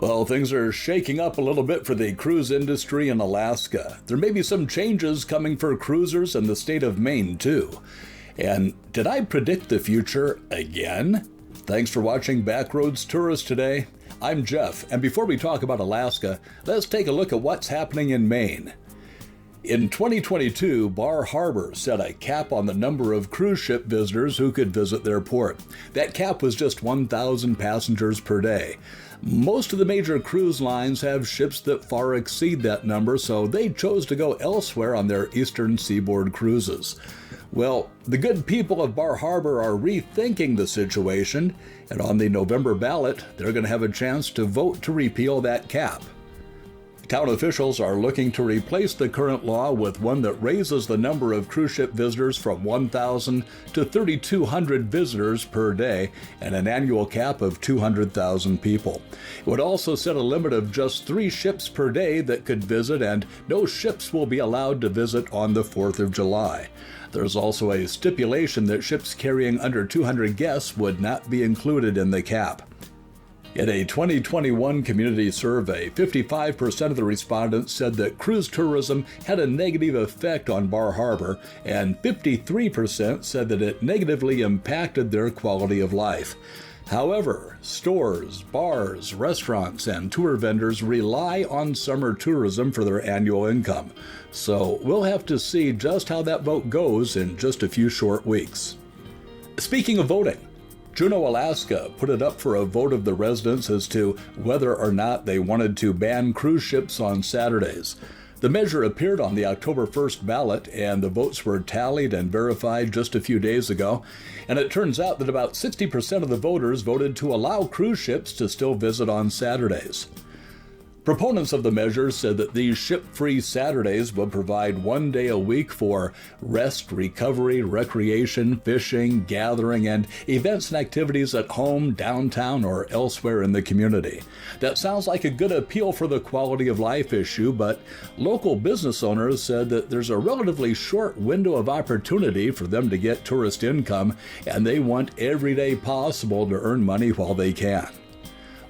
Well, things are shaking up a little bit for the cruise industry in Alaska. There may be some changes coming for cruisers in the state of Maine, too. And did I predict the future again? Thanks for watching Backroads Tourist today. I'm Jeff, and before we talk about Alaska, let's take a look at what's happening in Maine. In 2022, Bar Harbor set a cap on the number of cruise ship visitors who could visit their port. That cap was just 1,000 passengers per day. Most of the major cruise lines have ships that far exceed that number, so they chose to go elsewhere on their eastern seaboard cruises. Well, the good people of Bar Harbor are rethinking the situation, and on the November ballot, they're going to have a chance to vote to repeal that cap. Town officials are looking to replace the current law with one that raises the number of cruise ship visitors from 1,000 to 3,200 visitors per day and an annual cap of 200,000 people. It would also set a limit of just 3 ships per day that could visit, and no ships will be allowed to visit on the 4th of July. There's also a stipulation that ships carrying under 200 guests would not be included in the cap. In a 2021 community survey, 55% of the respondents said that cruise tourism had a negative effect on Bar Harbor, and 53% said that it negatively impacted their quality of life. However, stores, bars, restaurants, and tour vendors rely on summer tourism for their annual income. So we'll have to see just how that vote goes in just a few short weeks. Speaking of voting, Juneau, Alaska put it up for a vote of the residents as to whether or not they wanted to ban cruise ships on Saturdays. The measure appeared on the October 1st ballot, and the votes were tallied and verified just a few days ago. And it turns out that about 60% of the voters voted to allow cruise ships to still visit on Saturdays. Proponents of the measure said that these ship-free Saturdays would provide 1 day a week for rest, recovery, recreation, fishing, gathering, and events and activities at home, downtown, or elsewhere in the community. That sounds like a good appeal for the quality of life issue, but local business owners said that there's a relatively short window of opportunity for them to get tourist income, and they want every day possible to earn money while they can.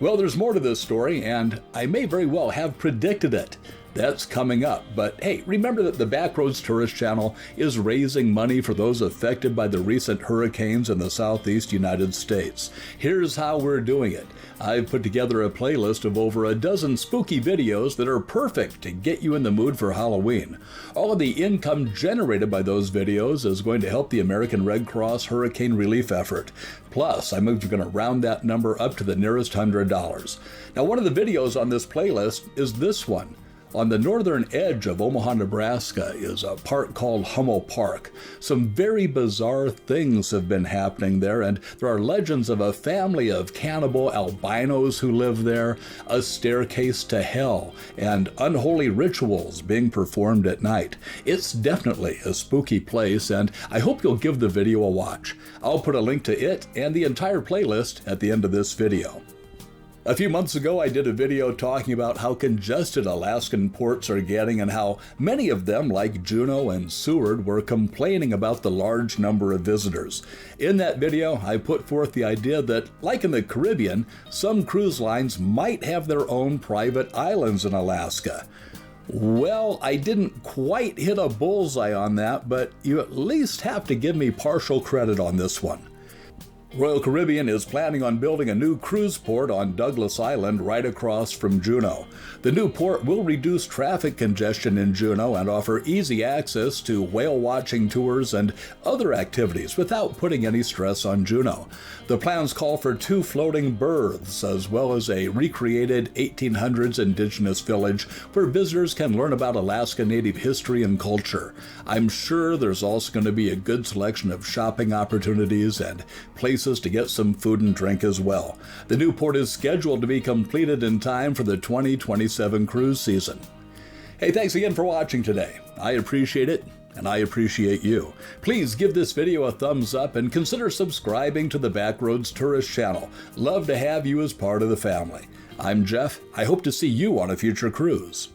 Well, there's more to this story, and I may very well have predicted it. That's coming up. But hey, remember that the Backroads Tourist channel is raising money for those affected by the recent hurricanes in the southeast United States. Here's how we're doing it. I've put together a playlist of over a dozen spooky videos that are perfect to get you in the mood for Halloween. All of the income generated by those videos is going to help the American Red Cross hurricane relief effort. Plus, I'm going to round that number up to the nearest $100. Now, one of the videos on this playlist is this one. On the northern edge of Omaha, Nebraska is a park called Hummel Park. Some very bizarre things have been happening there, and there are legends of a family of cannibal albinos who live there, a staircase to hell, and unholy rituals being performed at night. It's definitely a spooky place, and I hope you'll give the video a watch. I'll put a link to it and the entire playlist at the end of this video. A few months ago, I did a video talking about how congested Alaskan ports are getting and how many of them, like Juneau and Seward, were complaining about the large number of visitors. In that video, I put forth the idea that, like in the Caribbean, some cruise lines might have their own private islands in Alaska. Well, I didn't quite hit a bullseye on that, but you at least have to give me partial credit on this one. Royal Caribbean is planning on building a new cruise port on Douglas Island right across from Juneau. The new port will reduce traffic congestion in Juneau and offer easy access to whale watching tours and other activities without putting any stress on Juneau. The plans call for 2 floating berths as well as a recreated 1800s indigenous village where visitors can learn about Alaska Native history and culture. I'm sure there's also going to be a good selection of shopping opportunities and places to get some food and drink as well. The new port is scheduled to be completed in time for the 2027 cruise season. Hey, thanks again for watching today. I appreciate it, and I appreciate you. Please give this video a thumbs up and consider subscribing to the Backroads Tourist channel. Love to have you as part of the family. I'm Jeff. I hope to see you on a future cruise.